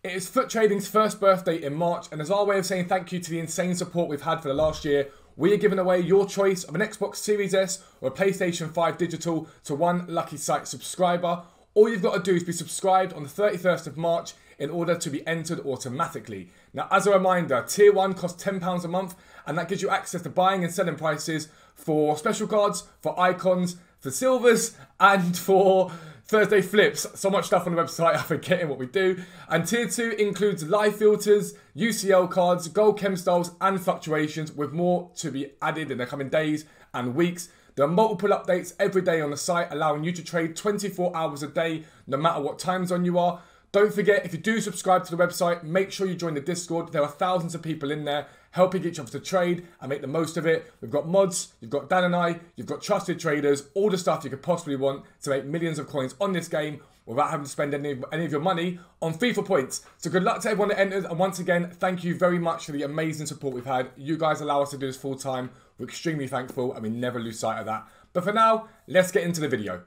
It is Foot Trading's first birthday in March, and as our way of saying thank you to the insane support we've had for the last year, we are giving away your choice of an Xbox Series S or a PlayStation 5 digital to one lucky site subscriber. All you've got to do is be subscribed on the 31st of March in order to be entered automatically. Now, as a reminder, Tier 1 costs £10 a month, and that gives you access to buying and selling prices for special cards, for icons, for silvers, and for Thursday flips. So much stuff on the website, I'm forgetting what we do. And Tier 2 includes live filters, UCL cards, gold chem styles, and fluctuations, with more to be added in the coming days and weeks. There are multiple updates every day on the site, allowing you to trade 24 hours a day, no matter what time zone you are. Don't forget, if you do subscribe to the website, make sure you join the Discord. There are thousands of people in there helping each other to trade and make the most of it. We've got mods, you've got Dan and I, you've got trusted traders, all the stuff you could possibly want to make millions of coins on this game without having to spend any of your money on FIFA points. So good luck to everyone that enters, and once again, thank you very much for the amazing support we've had. You guys allow us to do this full time. We're extremely thankful, and we never lose sight of that. But for now, let's get into the video.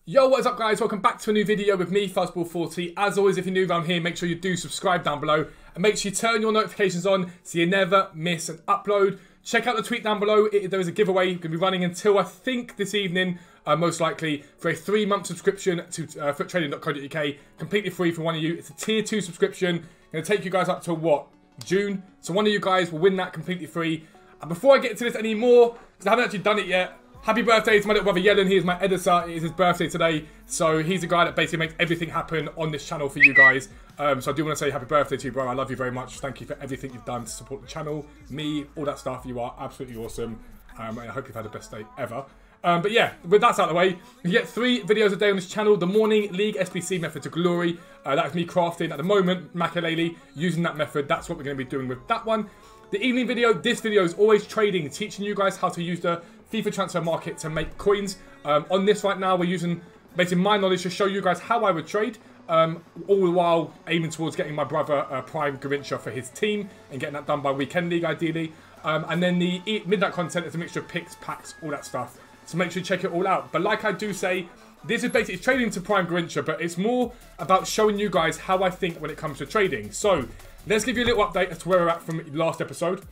Yo, what is up guys? Welcome back to a new video with me, Fuzzball40. As always, if you're new around here, make sure you do subscribe down below and make sure you turn your notifications on so you never miss an upload. Check out the tweet down below. There is a giveaway going to be running until I think this evening, most likely, for a 3-month subscription to futtrading.co.uk, completely free for one of you. It's a tier 2 subscription. Going to take you guys up to what? June. So one of you guys will win that completely free. And before I get into this anymore, because I haven't actually done it yet, happy birthday to my little brother Yellen. He is my editor. It is his birthday today. So he's the guy that basically makes everything happen on this channel for you guys. So I do want to say happy birthday to you, bro. I love you very much. Thank you for everything you've done to support the channel, me, all that stuff. You are absolutely awesome. I hope you've had the best day ever. But yeah, with that out of the way, you get 3 videos a day on this channel. The morning League SBC method to glory. That is me crafting at the moment, Makalele, using that method. That's what we're going to be doing with that one. The evening video, this video is always trading, teaching you guys how to use the FIFA transfer market to make coins. On this right now, we're using basically my knowledge to show you guys how I would trade, all the while aiming towards getting my brother Prime Garrincha for his team and getting that done by Weekend League ideally. And then the midnight content is a mixture of picks, packs, all that stuff. So make sure you check it all out. But like I do say, this is basically trading to Prime Garrincha, but it's more about showing you guys how I think when it comes to trading. So let's give you a little update as to where we're at from last episode.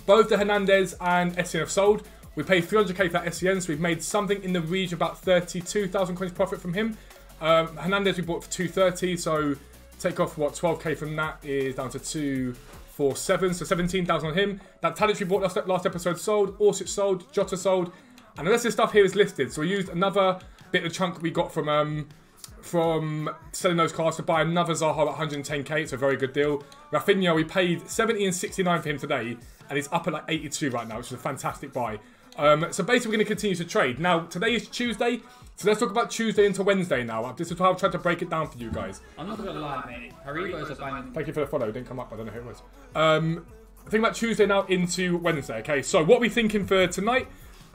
Both the Hernandez and SCN have sold. We paid 300k for that SCN, so we've made something in the region of about 32,000 coins profit from him. Hernandez we bought for 230, so take off what 12k from that is down to 247, so 17,000 on him. That Tadic we bought last episode sold, Orsic sold, Jota sold, and the rest of the stuff here is listed. So we used another bit of chunk we got from selling those cards to buy another Zaha at 110k. It's a very good deal. Rafinha, we paid 70 and 69 for him today, and he's up at like 82 right now, which is a fantastic buy. So basically we're going to continue to trade. Now, today is Tuesday, so let's talk about Tuesday into Wednesday now. This is how I've tried to break it down for you guys. I'm not going to lie, mate. Haribo's a bang. Thank you for the follow. It didn't come up. I don't know who it was. Think about Tuesday now into Wednesday, okay? So what are we thinking for tonight?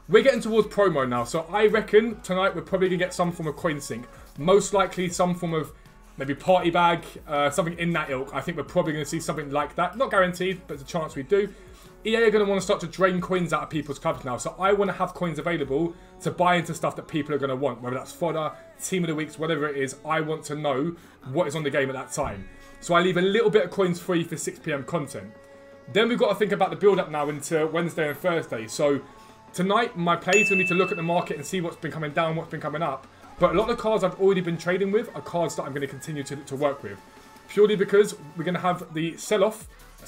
We're getting towards promo now, so I reckon tonight we're probably going to get some form of coin sync. Most likely some form of maybe party bag, something in that ilk. I think we're probably going to see something like that. Not guaranteed, but there's a chance we do. EA are going to want to start to drain coins out of people's clubs now, so I want to have coins available to buy into stuff that people are going to want, whether that's fodder, team of the weeks, whatever it is. I want to know what is on the game at that time. So I leave a little bit of coins free for 6 PM content. Then we've got to think about the build-up now into Wednesday and Thursday. So tonight, my play is going to be to look at the market and see what's been coming down, what's been coming up. But a lot of the cards I've already been trading with are cards that I'm going to continue to work with. Purely because we're going to have the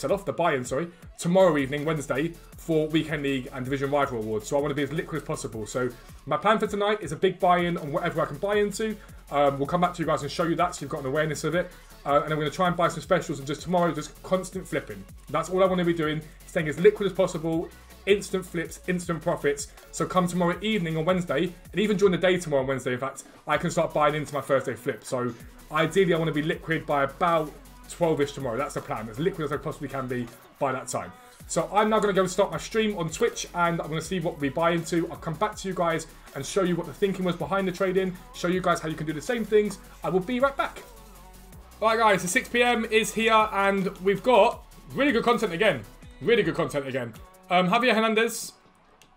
the buy-in, sorry, tomorrow evening, Wednesday, for Weekend League and Division Rival Awards. So I want to be as liquid as possible. So my plan for tonight is a big buy-in on whatever I can buy into. We'll come back to you guys and show you that so you've got an awareness of it. And I'm going to try and buy some specials, and just tomorrow, just constant flipping. That's all I want to be doing, staying as liquid as possible. Instant flips, instant profits. So come tomorrow evening on Wednesday, and even during the day tomorrow on Wednesday, in fact, I can start buying into my Thursday flip. So ideally, I want to be liquid by about 12ish tomorrow. That's the plan, as liquid as I possibly can be by that time. So I'm now going to go and start my stream on Twitch, and I'm going to see what we buy into. I'll come back to you guys and show you what the thinking was behind the trading, show you guys how you can do the same things. I will be right back. Alright guys, so 6 PM is here, and we've got really good content again. Really good content again. Javier Hernandez,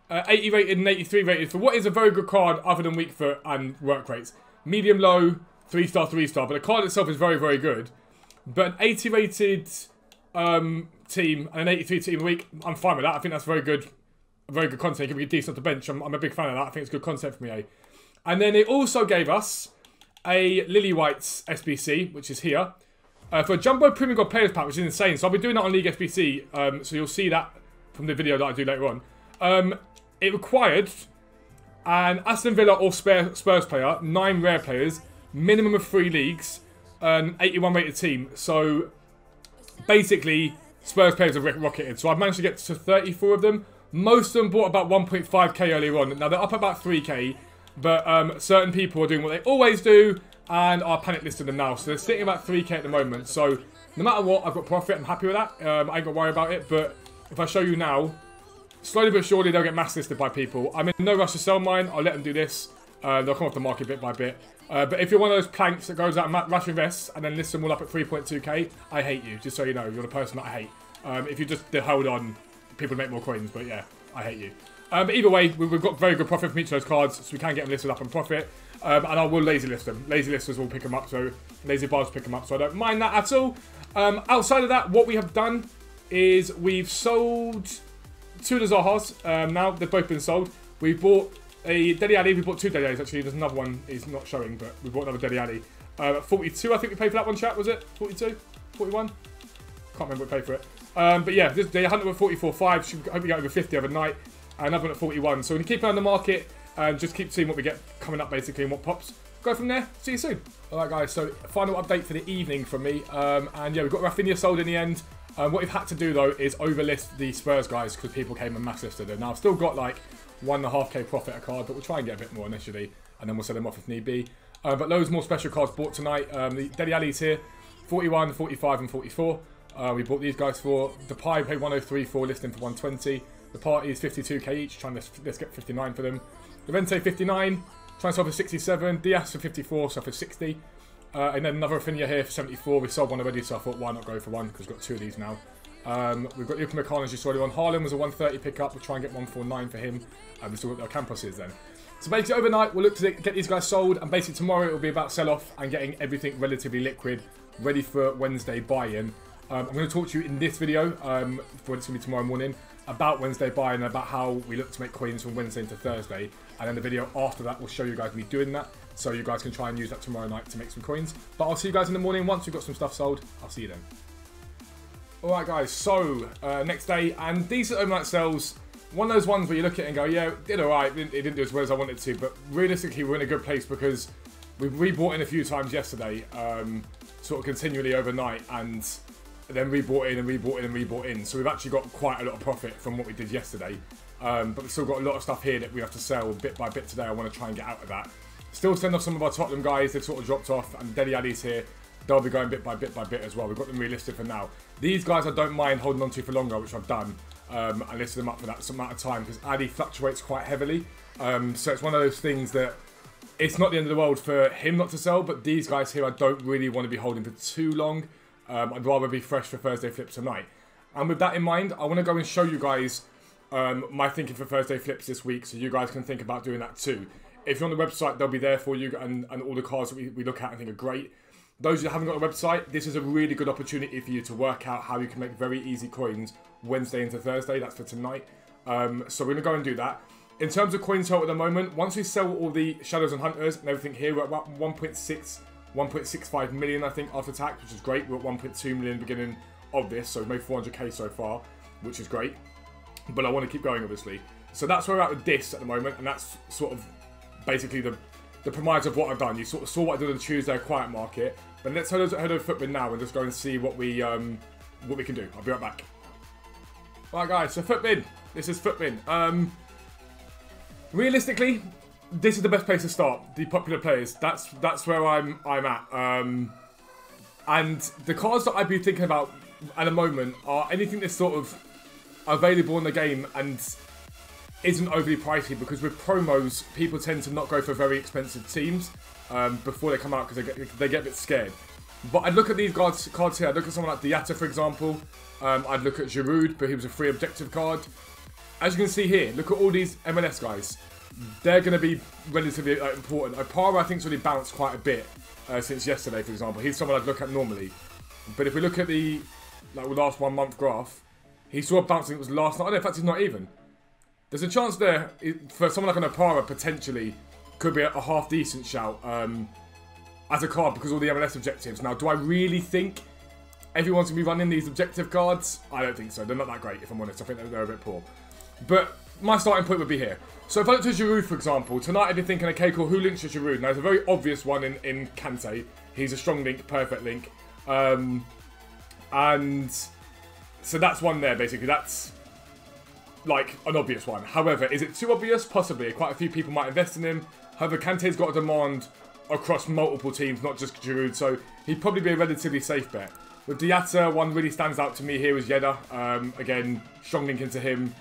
80 rated and 83 rated for what is a very good card other than weak foot and work rates. Medium low, 3-star, 3-star, but the card itself is very, very good. But an 80 rated team and an 83 team a week, I'm fine with that. I think that's very good content. It can be decent off the bench. I'm a big fan of that. I think it's good content for me, eh? And then it also gave us a Lily White's SBC, which is here, for a Jumbo Premium God Players Pack, which is insane. So I'll be doing that on League SBC, so you'll see that from the video that I do later on. It required an Aston Villa or Spurs player, 9 rare players, minimum of 3 leagues, an 81 rated team. So basically, Spurs players have rocketed. So I've managed to get to 34 of them. Most of them bought about 1.5k earlier on. Now they're up about 3k. But certain people are doing what they always do and are panic listing them now. So they're sitting about 3k at the moment. So no matter what, I've got profit. I'm happy with that. I ain't got to worry about it. But if I show you now, slowly but surely they'll get mass listed by people. I'm in no rush to sell mine. I'll let them do this. They'll come off the market bit by bit. But if you're one of those planks that goes out and rush invests and then lists them all up at 3.2k, I hate you. Just so you know, you're the person that I hate. If you just hold on, people make more coins. But yeah, I hate you. But either way, we've got very good profit from each of those cards, so we can get them listed up and profit. And I will lazy list them. Lazy listers will pick them up, so lazy bars pick them up, so I don't mind that at all. Outside of that, what we have done is we've sold 2 of the Zahas. Now they've both been sold. We bought a Dele Alli. We bought 2 Dele Allis actually. There's another one is not showing, but we bought another Dele Alli. 42, I think we paid for that one. Chat, was it 42, 41? Can't remember what we paid for it. But yeah, they hunted with 44.5. Should hope we get over 50 overnight. Another one at 41. So we can keep an eye on the market and just keep seeing what we get coming up basically and what pops. Go from there. See you soon. Alright guys, so final update for the evening from me. And yeah, we've got Rafinha sold in the end. What we've had to do though is overlist the Spurs guys because people came and mass listed them. Now I've still got like 1.5k profit a card, but we'll try and get a bit more initially and then we'll sell them off if need be. But loads more special cards bought tonight. The Dele Alli's here, 41, 45 and 44. We bought these guys for Depay, paid 103 for, listing for 120. The party is 52k each, trying to let's get 59 for them. Levente 59, trying to sell for 67. Diaz for 54, so for 60. And then another Rafinha here for 74. We sold one already, so I thought why not go for one because we've got 2 of these now. We've got Ilka McCann as you saw on. Haaland was a 130 pickup. We'll try and get 149 for him. And we've still got our Campos then. So basically overnight we'll look to get these guys sold, and basically tomorrow it will be about sell off and getting everything relatively liquid, ready for Wednesday buy-in. I'm going to talk to you in this video, for it's going to be tomorrow morning, about Wednesday buy-in, about how we look to make coins from Wednesday into Thursday. And then the video after that will show you guys me doing that, so you guys can try and use that tomorrow night to make some coins. But I'll see you guys in the morning once we've got some stuff sold. I'll see you then. Alright guys, so next day, and decent overnight sells. One of those ones where you look at it and go, yeah, it did alright, it didn't do as well as I wanted to, but realistically we're in a good place because we've rebought in a few times yesterday, sort of continually overnight, and then rebought in and rebought in and rebought in. So we've actually got quite a lot of profit from what we did yesterday. But we've still got a lot of stuff here that we have to sell bit by bit today. I want to try and get out of that. Still send off some of our Tottenham guys. They've sort of dropped off. And Dele Alli's here. They'll be going bit by bit as well. We've got them relisted for now. These guys I don't mind holding on to for longer, which I've done. And listed them up for that some amount of time because Ali fluctuates quite heavily. So it's one of those things that it's not the end of the world for him not to sell. But these guys here I don't really want to be holding for too long. I'd rather be fresh for Thursday flips tonight. And with that in mind, I want to go and show you guys my thinking for Thursday flips this week, so you guys can think about doing that too. If you're on the website, they'll be there for you, and all the cards that we look at and think are great. Those that haven't got a website, this is a really good opportunity for you to work out how you can make very easy coins Wednesday into Thursday. That's for tonight. So we're going to go and do that. In terms of coin total at the moment, once we sell all the Shadows and Hunters and everything here, we're at about 1.65 million, I think, after tax, which is great. We're at 1.2 million beginning of this, so we've made 400k so far, which is great. But I want to keep going, obviously. So that's where we're at with this at the moment, and that's sort of basically the premise of what I've done. You sort of saw what I did on the Tuesday quiet market, but let's head over to Footbin now and just go and see what we can do. I'll be right back. Alright guys, so Footbin. This is Footbin. Realistically, this is the best place to start. The popular players. That's where I'm at. And the cards that I'd be thinking about at the moment are anything that's sort of available in the game and isn't overly pricey, because with promos, people tend to not go for very expensive teams before they come out because they get a bit scared. But I'd look at these cards here. I'd look at someone like Diatta, for example. I'd look at Giroud, but he was a free objective card. As you can see here, look at all these MLS guys. They're going to be relatively important. Opara, I think, has really bounced quite a bit since yesterday, for example. He's someone I'd look at normally. But if we look at the last 1 month graph, he saw a bounce, I think it was last night. I don't know, in fact, it's not even. There's a chance there for someone like an Opara potentially could be a half decent shout as a card because of all the MLS objectives. Now, do I really think everyone's going to be running these objective cards? I don't think so. They're not that great, if I'm honest. I think they're a bit poor. But my starting point would be here. So if I look to Giroud, for example, tonight I'd be thinking, okay, cool, who links to Giroud? Now, there's a very obvious one in Kante. He's a strong link, perfect link. And so that's one there, basically. That's like an obvious one. However, is it too obvious? Possibly. Quite a few people might invest in him. However, Kante's got a demand across multiple teams, not just Giroud, so he'd probably be a relatively safe bet. With Diatta, one really stands out to me here is Yedda. Again, strong link into him.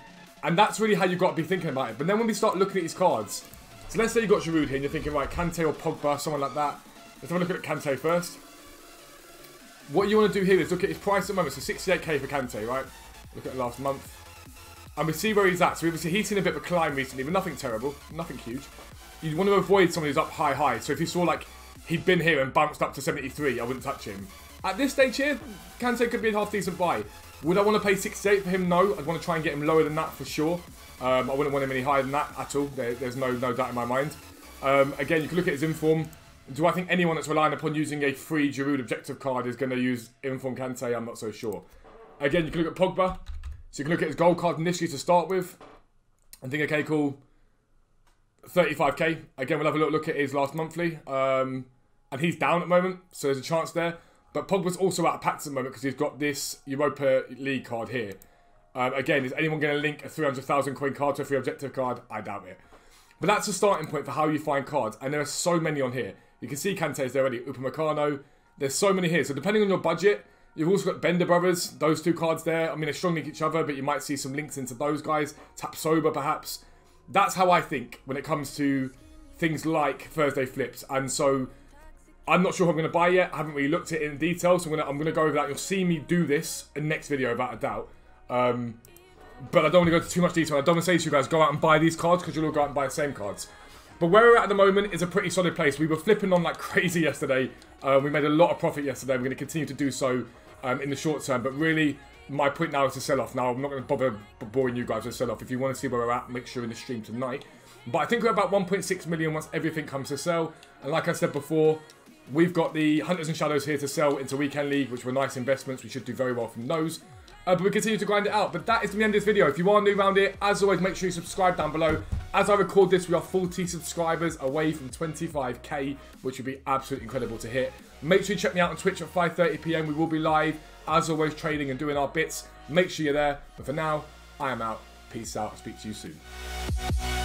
And that's really how you've got to be thinking about it. But then when we start looking at these cards, so let's say you've got Giroud here and you're thinking, right, Kante or Pogba, someone like that. Let's have a look at Kante first. What you want to do here is look at his price at the moment. So 68k for Kante, right? Look at the last month. And we see where he's at. So obviously he's seen a bit of a climb recently, but nothing terrible, nothing huge. You want to avoid someone who's up high. So if you saw like he'd been here and bounced up to 73, I wouldn't touch him. At this stage here, Kante could be a half decent buy. Would I want to pay 68 for him? No. I'd want to try and get him lower than that for sure. I wouldn't want him any higher than that at all. There's no doubt in my mind. Again, you can look at his inform. Do I think anyone that's relying upon using a free Giroud objective card is going to use inform Kante? I'm not so sure. Again, you can look at Pogba. So you can look at his gold card initially to start with. And think, okay, cool. 35k. Again, we'll have a look at his last monthly. And he's down at the moment, so there's a chance there. But Pogba's also out of packs at the moment because he's got this Europa League card here. Again, is anyone going to link a 300,000 coin card to a free objective card? I doubt it. But that's a starting point for how you find cards. And there are so many on here. You can see Kante's there already. Upamecano. There's so many here. So depending on your budget, you've also got Bender Brothers. Those two cards there. I mean, they strong link each other, but you might see some links into those guys. Tapsoba, perhaps. That's how I think when it comes to things like Thursday flips. And so I'm not sure who I'm going to buy yet. I haven't really looked at it in detail. So I'm going to go over that. You'll see me do this in the next video without a doubt. But I don't want to go into too much detail. I don't want to say to you guys, go out and buy these cards because you'll all go out and buy the same cards. But where we're at the moment is a pretty solid place. We were flipping on like crazy yesterday. We made a lot of profit yesterday. We're going to continue to do so in the short term. But really, my point now is to sell off. Now, I'm not going to bother boring you guys with sell off. If you want to see where we're at, make sure in the stream tonight. But I think we're about 1.6 million once everything comes to sell. And like I said before, we've got the Hunters and Shadows here to sell into Weekend League, which were nice investments. We should do very well from those. But we continue to grind it out. But that is the end of this video. If you are new around here, as always, make sure you subscribe down below. As I record this, we are 40 subscribers away from 25k, which would be absolutely incredible to hit. Make sure you check me out on Twitch at 5:30 PM. We will be live, as always, trading and doing our bits. Make sure you're there. But for now, I am out. Peace out. I'll speak to you soon.